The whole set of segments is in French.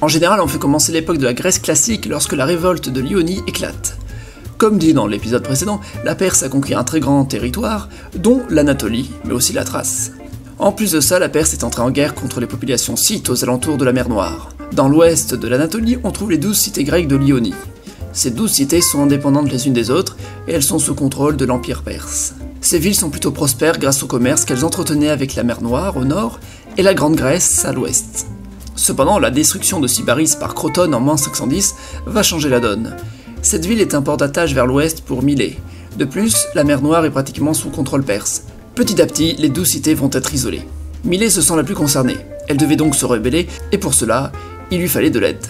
En général, on fait commencer l'époque de la Grèce classique lorsque la révolte de l'Ionie éclate. Comme dit dans l'épisode précédent, la Perse a conquis un très grand territoire, dont l'Anatolie, mais aussi la Thrace. En plus de ça, la Perse est entrée en guerre contre les populations scythes aux alentours de la mer Noire. Dans l'ouest de l'Anatolie, on trouve les 12 cités grecques de l'Ionie. Ces 12 cités sont indépendantes les unes des autres, et elles sont sous contrôle de l'Empire perse. Ces villes sont plutôt prospères grâce au commerce qu'elles entretenaient avec la mer Noire au nord, et la Grande Grèce à l'ouest. Cependant, la destruction de Sybaris par Crotone en -510 va changer la donne. Cette ville est un port d'attache vers l'ouest pour Milet. De plus, la mer Noire est pratiquement sous contrôle perse. Petit à petit, les 12 cités vont être isolées. Milet se sent la plus concernée. Elle devait donc se rebeller, et pour cela, il lui fallait de l'aide.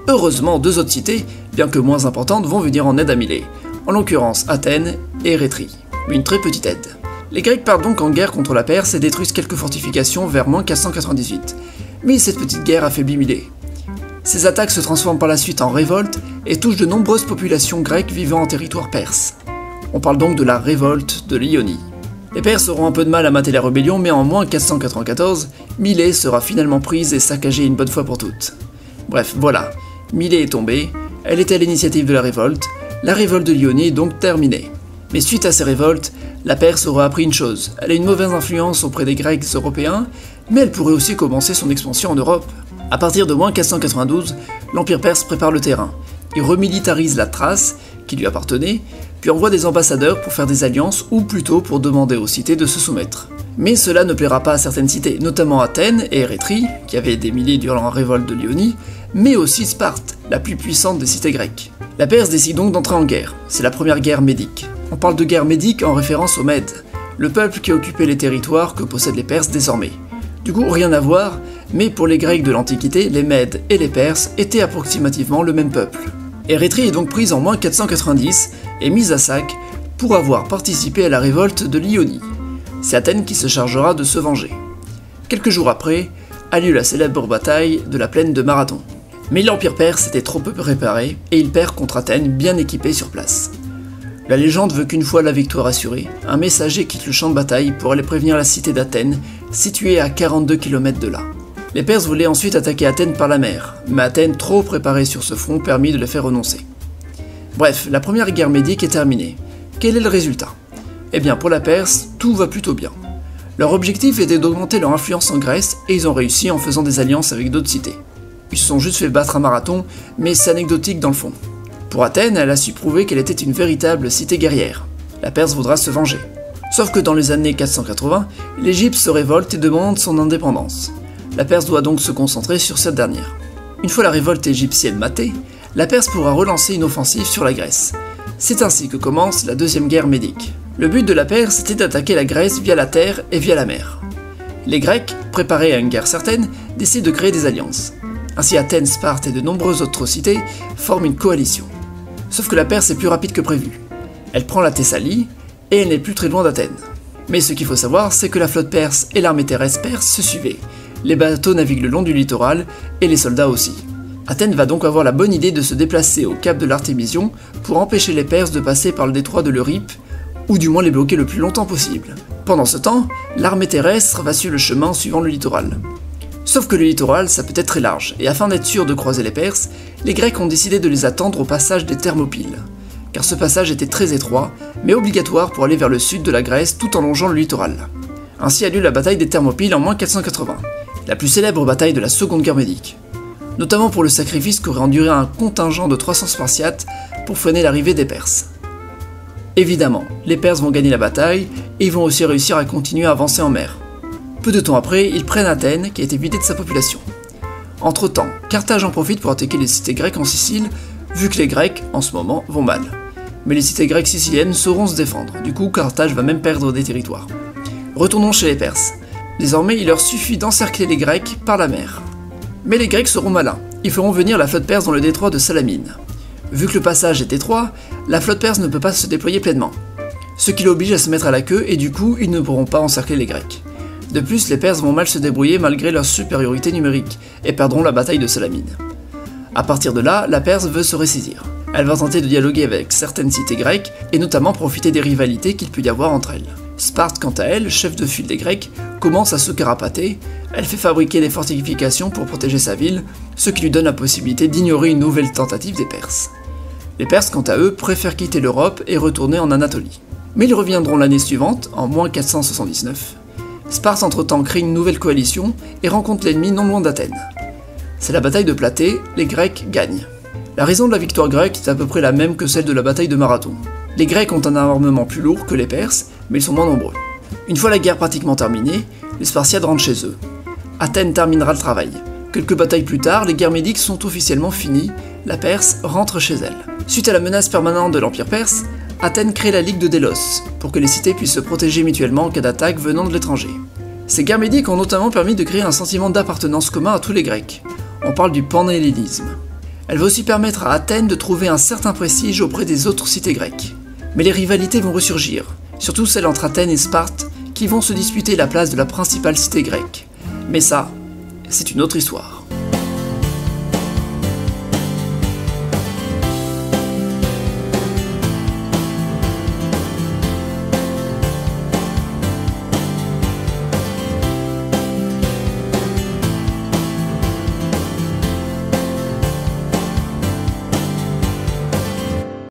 Heureusement, 2 autres cités, bien que moins importantes, vont venir en aide à Milet, en l'occurrence Athènes et Érétrie, mais une très petite aide. Les Grecs partent donc en guerre contre la Perse et détruisent quelques fortifications vers -498, mais cette petite guerre affaiblit Milet. Ces attaques se transforment par la suite en révolte et touchent de nombreuses populations grecques vivant en territoire perse. On parle donc de la révolte de l'Ionie. Les Perses auront un peu de mal à mater la rébellion, mais en -494, Milet sera finalement prise et saccagée une bonne fois pour toutes. Bref, voilà, Milet est tombée, elle était à l'initiative de la révolte de l'Ionie est donc terminée. Mais suite à ces révoltes, la Perse aura appris une chose, elle a une mauvaise influence auprès des Grecs européens, mais elle pourrait aussi commencer son expansion en Europe. A partir de -492, l'Empire perse prépare le terrain. Il remilitarise la Thrace, qui lui appartenait, puis envoie des ambassadeurs pour faire des alliances, ou plutôt pour demander aux cités de se soumettre. Mais cela ne plaira pas à certaines cités, notamment Athènes et Érétrie, qui avaient été milées durant la révolte de l'Ionie, mais aussi Sparte, la plus puissante des cités grecques. La Perse décide donc d'entrer en guerre, c'est la première guerre médique. On parle de guerre médique en référence aux Mèdes, le peuple qui occupait les territoires que possèdent les Perses désormais. Du coup, rien à voir, mais pour les Grecs de l'Antiquité, les Mèdes et les Perses étaient approximativement le même peuple. Érétrie est donc prise en -490 et mise à sac pour avoir participé à la révolte de l'Ionie. C'est Athènes qui se chargera de se venger. Quelques jours après, a lieu la célèbre bataille de la plaine de Marathon. Mais l'Empire perse était trop peu préparé et il perd contre Athènes bien équipé sur place. La légende veut qu'une fois la victoire assurée, un messager quitte le champ de bataille pour aller prévenir la cité d'Athènes, située à 42 km de là. Les Perses voulaient ensuite attaquer Athènes par la mer, mais Athènes, trop préparée sur ce front, permit de les faire renoncer. Bref, la première guerre médique est terminée. Quel est le résultat? Eh bien, pour la Perse, tout va plutôt bien. Leur objectif était d'augmenter leur influence en Grèce, et ils ont réussi en faisant des alliances avec d'autres cités. Ils se sont juste fait battre à Marathon, mais c'est anecdotique dans le fond. Pour Athènes, elle a su prouver qu'elle était une véritable cité guerrière. La Perse voudra se venger. Sauf que dans les années 480, l'Égypte se révolte et demande son indépendance. La Perse doit donc se concentrer sur cette dernière. Une fois la révolte égyptienne matée, la Perse pourra relancer une offensive sur la Grèce. C'est ainsi que commence la deuxième guerre médique. Le but de la Perse était d'attaquer la Grèce via la terre et via la mer. Les Grecs, préparés à une guerre certaine, décident de créer des alliances. Ainsi Athènes, Sparte et de nombreuses autres cités forment une coalition. Sauf que la Perse est plus rapide que prévu. Elle prend la Thessalie, et elle n'est plus très loin d'Athènes. Mais ce qu'il faut savoir, c'est que la flotte perse et l'armée terrestre perse se suivaient. Les bateaux naviguent le long du littoral, et les soldats aussi. Athènes va donc avoir la bonne idée de se déplacer au cap de l'Artémision pour empêcher les Perses de passer par le détroit de l'Euripe, ou du moins les bloquer le plus longtemps possible. Pendant ce temps, l'armée terrestre va suivre le chemin en suivant le littoral. Sauf que le littoral, ça peut être très large, et afin d'être sûr de croiser les Perses, les Grecs ont décidé de les attendre au passage des Thermopyles. Car ce passage était très étroit, mais obligatoire pour aller vers le sud de la Grèce tout en longeant le littoral. Ainsi a lieu la bataille des Thermopyles en -480, la plus célèbre bataille de la Seconde Guerre médique. Notamment pour le sacrifice qu'aurait enduré un contingent de 300 Spartiates pour freiner l'arrivée des Perses. Évidemment, les Perses vont gagner la bataille, et ils vont aussi réussir à continuer à avancer en mer. Peu de temps après, ils prennent Athènes, qui a été vidée de sa population. Entre-temps, Carthage en profite pour attaquer les cités grecques en Sicile, vu que les Grecs, en ce moment, vont mal. Mais les cités grecques siciliennes sauront se défendre, du coup Carthage va même perdre des territoires. Retournons chez les Perses. Désormais, il leur suffit d'encercler les Grecs par la mer. Mais les Grecs seront malins, ils feront venir la flotte perse dans le détroit de Salamine. Vu que le passage est étroit, la flotte perse ne peut pas se déployer pleinement. Ce qui l'oblige à se mettre à la queue et du coup, ils ne pourront pas encercler les Grecs. De plus, les Perses vont mal se débrouiller malgré leur supériorité numérique, et perdront la bataille de Salamine. A partir de là, la Perse veut se ressaisir. Elle va tenter de dialoguer avec certaines cités grecques, et notamment profiter des rivalités qu'il peut y avoir entre elles. Sparte, quant à elle, chef de file des Grecs, commence à se carapater, elle fait fabriquer des fortifications pour protéger sa ville, ce qui lui donne la possibilité d'ignorer une nouvelle tentative des Perses. Les Perses, quant à eux, préfèrent quitter l'Europe et retourner en Anatolie. Mais ils reviendront l'année suivante, en -479. Sparte entre-temps crée une nouvelle coalition et rencontre l'ennemi non loin d'Athènes. C'est la bataille de Platée, les Grecs gagnent. La raison de la victoire grecque est à peu près la même que celle de la bataille de Marathon. Les Grecs ont un armement plus lourd que les Perses, mais ils sont moins nombreux. Une fois la guerre pratiquement terminée, les Spartiates rentrent chez eux. Athènes terminera le travail. Quelques batailles plus tard, les guerres médiques sont officiellement finies, la Perse rentre chez elle. Suite à la menace permanente de l'Empire perse, Athènes crée la Ligue de Délos, pour que les cités puissent se protéger mutuellement en cas d'attaque venant de l'étranger. Ces guerres médiques ont notamment permis de créer un sentiment d'appartenance commun à tous les Grecs. On parle du panhellénisme. Elle va aussi permettre à Athènes de trouver un certain prestige auprès des autres cités grecques. Mais les rivalités vont ressurgir, surtout celles entre Athènes et Sparte, qui vont se disputer la place de la principale cité grecque. Mais ça, c'est une autre histoire.